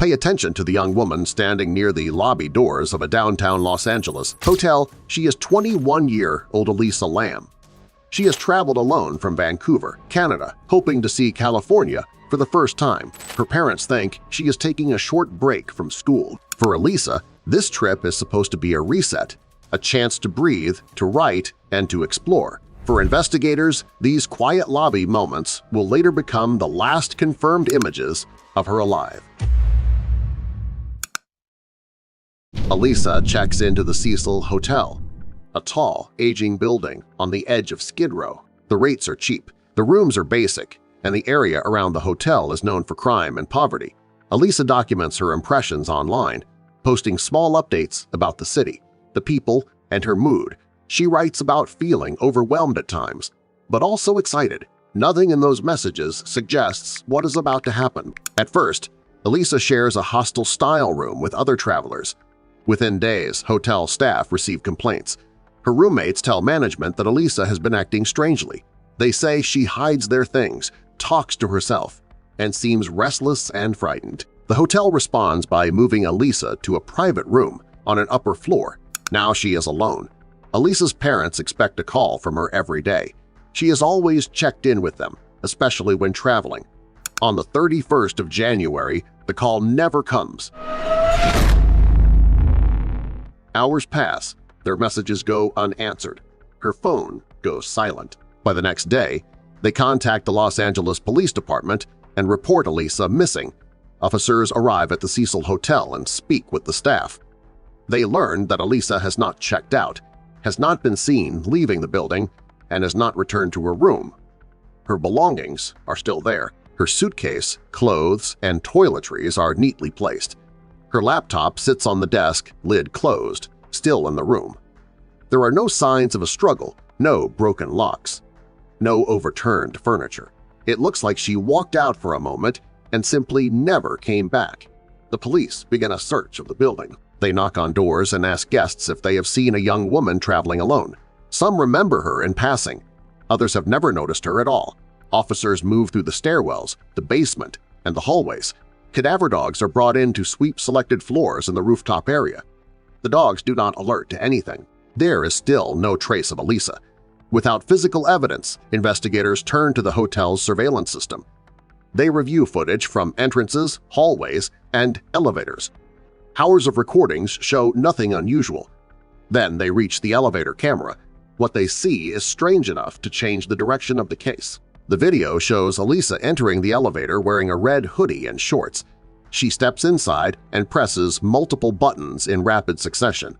Pay attention to the young woman standing near the lobby doors of a downtown Los Angeles hotel. She is 21-year-old Elisa Lam. She has traveled alone from Vancouver, Canada, hoping to see California for the first time. Her parents think she is taking a short break from school. For Elisa, this trip is supposed to be a reset, a chance to breathe, to write, and to explore. For investigators, these quiet lobby moments will later become the last confirmed images of her alive. Elisa checks into the Cecil Hotel, a tall, aging building on the edge of Skid Row. The rates are cheap, the rooms are basic, and the area around the hotel is known for crime and poverty. Elisa documents her impressions online, posting small updates about the city, the people, and her mood. She writes about feeling overwhelmed at times, but also excited. Nothing in those messages suggests what is about to happen. At first, Elisa shares a hostel style room with other travelers. Within days, hotel staff receive complaints. Her roommates tell management that Elisa has been acting strangely. They say she hides their things, talks to herself, and seems restless and frightened. The hotel responds by moving Elisa to a private room on an upper floor. Now she is alone. Elisa's parents expect a call from her every day. She has always checked in with them, especially when traveling. On the 31st of January, the call never comes. Hours pass. Their messages go unanswered. Her phone goes silent. By the next day, they contact the Los Angeles Police Department and report Elisa missing. Officers arrive at the Cecil Hotel and speak with the staff. They learn that Elisa has not checked out, has not been seen leaving the building, and has not returned to her room. Her belongings are still there. Her suitcase, clothes, and toiletries are neatly placed. Her laptop sits on the desk, lid closed, still in the room. There are no signs of a struggle, no broken locks, no overturned furniture. It looks like she walked out for a moment and simply never came back. The police begin a search of the building. They knock on doors and ask guests if they have seen a young woman traveling alone. Some remember her in passing. Others have never noticed her at all. Officers move through the stairwells, the basement, and the hallways. Cadaver dogs are brought in to sweep selected floors in the rooftop area. The dogs do not alert to anything. There is still no trace of Elisa. Without physical evidence, investigators turn to the hotel's surveillance system. They review footage from entrances, hallways, and elevators. Hours of recordings show nothing unusual. Then they reach the elevator camera. What they see is strange enough to change the direction of the case. The video shows Elisa entering the elevator wearing a red hoodie and shorts. She steps inside and presses multiple buttons in rapid succession.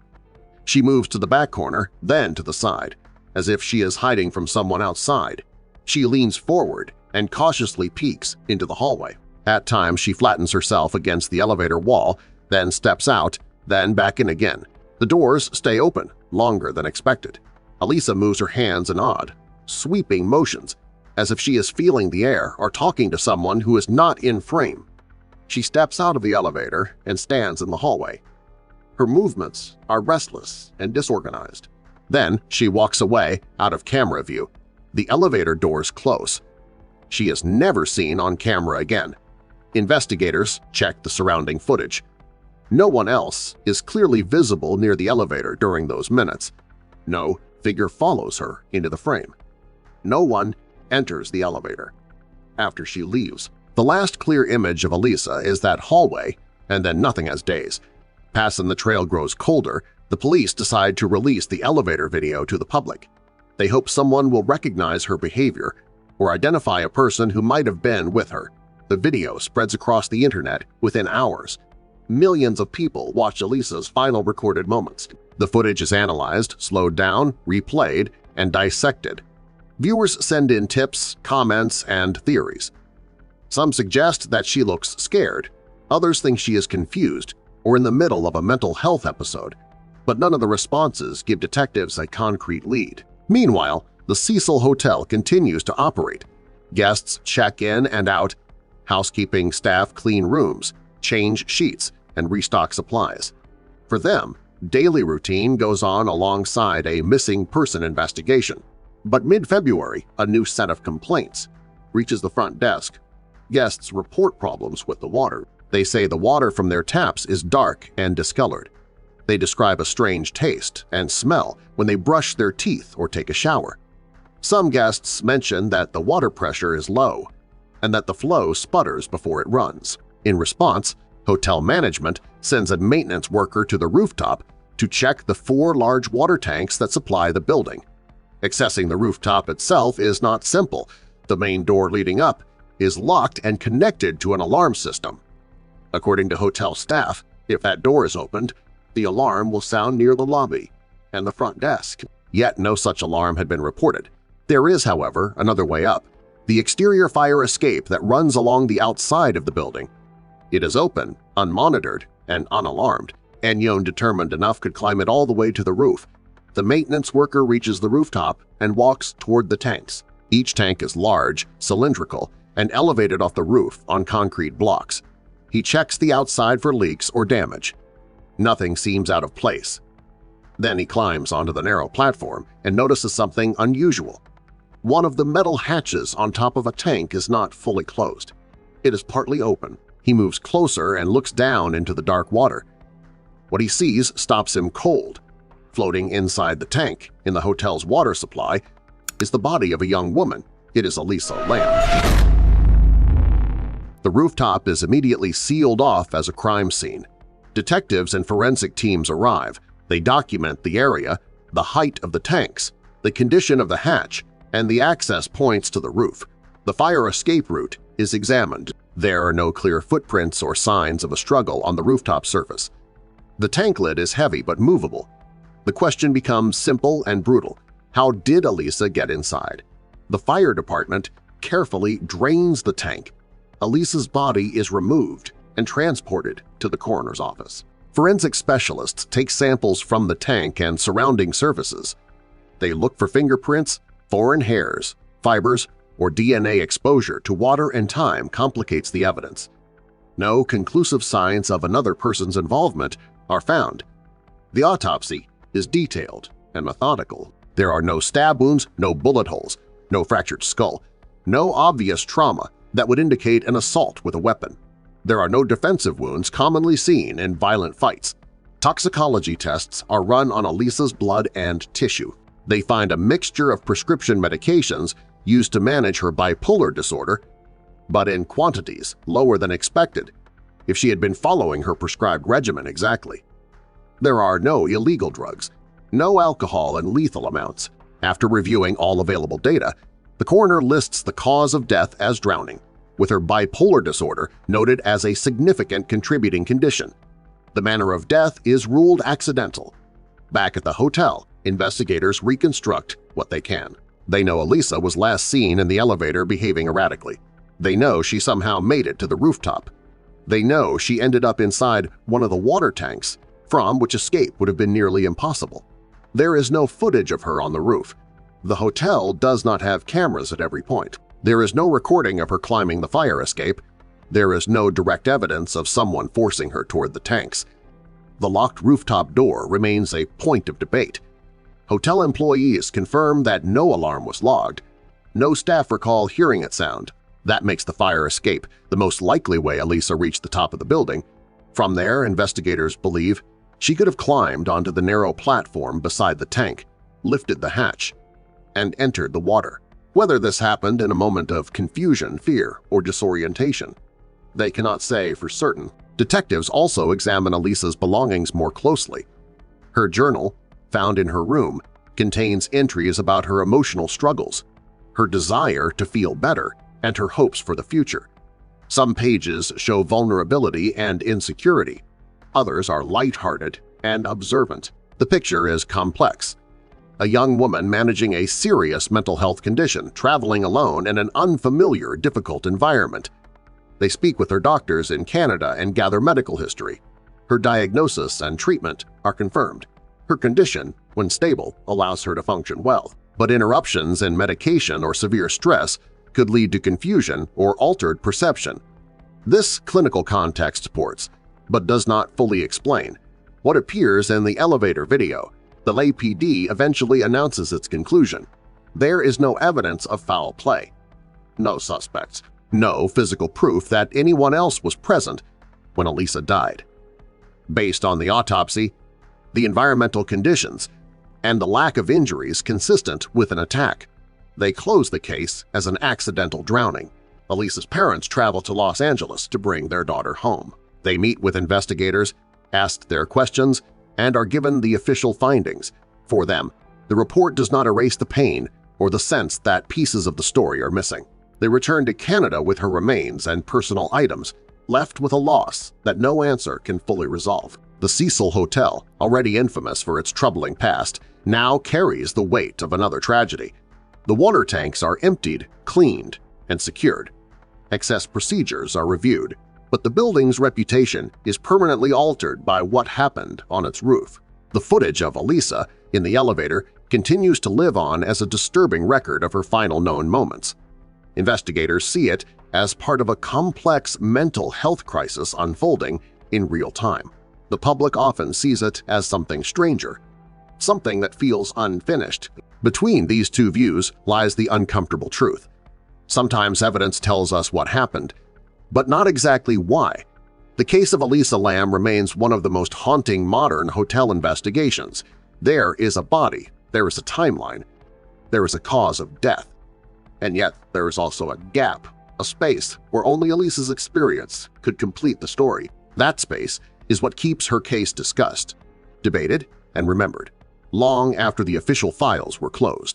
She moves to the back corner, then to the side, as if she is hiding from someone outside. She leans forward and cautiously peeks into the hallway. At times, she flattens herself against the elevator wall, then steps out, then back in again. The doors stay open longer than expected. Elisa moves her hands in odd, sweeping motions, as if she is feeling the air or talking to someone who is not in frame. She steps out of the elevator and stands in the hallway. Her movements are restless and disorganized. Then she walks away out of camera view. The elevator doors close. She is never seen on camera again. Investigators check the surrounding footage. No one else is clearly visible near the elevator during those minutes. No figure follows her into the frame. No one enters the elevator. After she leaves, the last clear image of Elisa is that hallway, and then nothing has days. As the trail grows colder, the police decide to release the elevator video to the public. They hope someone will recognize her behavior or identify a person who might have been with her. The video spreads across the internet within hours. Millions of people watch Elisa's final recorded moments. The footage is analyzed, slowed down, replayed, and dissected. Viewers send in tips, comments, and theories. Some suggest that she looks scared. Others think she is confused or in the middle of a mental health episode, but none of the responses give detectives a concrete lead. Meanwhile, the Cecil Hotel continues to operate. Guests check in and out. Housekeeping staff clean rooms, change sheets, and restock supplies. For them, daily routine goes on alongside a missing person investigation. But mid-February, a new set of complaints reaches the front desk. Guests report problems with the water. They say the water from their taps is dark and discolored. They describe a strange taste and smell when they brush their teeth or take a shower. Some guests mention that the water pressure is low and that the flow sputters before it runs. In response, hotel management sends a maintenance worker to the rooftop to check the 4 large water tanks that supply the building. Accessing the rooftop itself is not simple. The main door leading up is locked and connected to an alarm system. According to hotel staff, if that door is opened, the alarm will sound near the lobby and the front desk. Yet no such alarm had been reported. There is, however, another way up, the exterior fire escape that runs along the outside of the building. It is open, unmonitored, and unalarmed, and Yon, determined enough, could climb it all the way to the roof. The maintenance worker reaches the rooftop and walks toward the tanks. Each tank is large, cylindrical, and elevated off the roof on concrete blocks. He checks the outside for leaks or damage. Nothing seems out of place. Then he climbs onto the narrow platform and notices something unusual. One of the metal hatches on top of a tank is not fully closed. It is partly open. He moves closer and looks down into the dark water. What he sees stops him cold. Floating inside the tank, in the hotel's water supply, is the body of a young woman. It is Elisa Lam. The rooftop is immediately sealed off as a crime scene. Detectives and forensic teams arrive. They document the area, the height of the tanks, the condition of the hatch, and the access points to the roof. The fire escape route is examined. There are no clear footprints or signs of a struggle on the rooftop surface. The tank lid is heavy but movable. The question becomes simple and brutal. How did Elisa get inside? The fire department carefully drains the tank. Elisa's body is removed and transported to the coroner's office. Forensic specialists take samples from the tank and surrounding surfaces. They look for fingerprints, foreign hairs, fibers, or DNA. Exposure to water and time complicates the evidence. No conclusive signs of another person's involvement are found. The autopsy is detailed and methodical. There are no stab wounds, no bullet holes, no fractured skull, no obvious trauma that would indicate an assault with a weapon. There are no defensive wounds commonly seen in violent fights. Toxicology tests are run on Elisa's blood and tissue. They find a mixture of prescription medications used to manage her bipolar disorder, but in quantities lower than expected if she had been following her prescribed regimen exactly. There are no illegal drugs, no alcohol and lethal amounts. After reviewing all available data, the coroner lists the cause of death as drowning, with her bipolar disorder noted as a significant contributing condition. The manner of death is ruled accidental. Back at the hotel, investigators reconstruct what they can. They know Elisa was last seen in the elevator behaving erratically. They know she somehow made it to the rooftop. They know she ended up inside one of the water tanks, from which escape would have been nearly impossible. There is no footage of her on the roof. The hotel does not have cameras at every point. There is no recording of her climbing the fire escape. There is no direct evidence of someone forcing her toward the tanks. The locked rooftop door remains a point of debate. Hotel employees confirm that no alarm was logged. No staff recall hearing it sound. That makes the fire escape the most likely way Elisa reached the top of the building. From there, investigators believe she could have climbed onto the narrow platform beside the tank, lifted the hatch, and entered the water. Whether this happened in a moment of confusion, fear, or disorientation, they cannot say for certain. Detectives also examine Elisa's belongings more closely. Her journal, found in her room, contains entries about her emotional struggles, her desire to feel better, and her hopes for the future. Some pages show vulnerability and insecurity. Others are lighthearted and observant. The picture is complex. A young woman managing a serious mental health condition, traveling alone in an unfamiliar, difficult environment. They speak with her doctors in Canada and gather medical history. Her diagnosis and treatment are confirmed. Her condition, when stable, allows her to function well, but interruptions in medication or severe stress could lead to confusion or altered perception. This clinical context supports, but does not fully explain, what appears in the elevator video. The LAPD eventually announces its conclusion. There is no evidence of foul play. No suspects. No physical proof that anyone else was present. when Elisa died. Based on the autopsy, the environmental conditions, and the lack of injuries consistent with an attack, they closed the case as an accidental drowning. Elisa's parents travel to Los Angeles to bring their daughter home. They meet with investigators, ask their questions, and are given the official findings. For them, the report does not erase the pain or the sense that pieces of the story are missing. They return to Canada with her remains and personal items, left with a loss that no answer can fully resolve. The Cecil Hotel, already infamous for its troubling past, now carries the weight of another tragedy. The water tanks are emptied, cleaned, and secured. Excess procedures are reviewed, but the building's reputation is permanently altered by what happened on its roof. The footage of Elisa in the elevator continues to live on as a disturbing record of her final known moments. Investigators see it as part of a complex mental health crisis unfolding in real time. The public often sees it as something stranger, something that feels unfinished. Between these two views lies the uncomfortable truth. Sometimes evidence tells us what happened, but not exactly why. The case of Elisa Lam remains one of the most haunting modern hotel investigations. There is a body, there is a timeline, there is a cause of death. And yet there is also a gap, a space where only Elisa's experience could complete the story. That space is what keeps her case discussed, debated, and remembered, long after the official files were closed.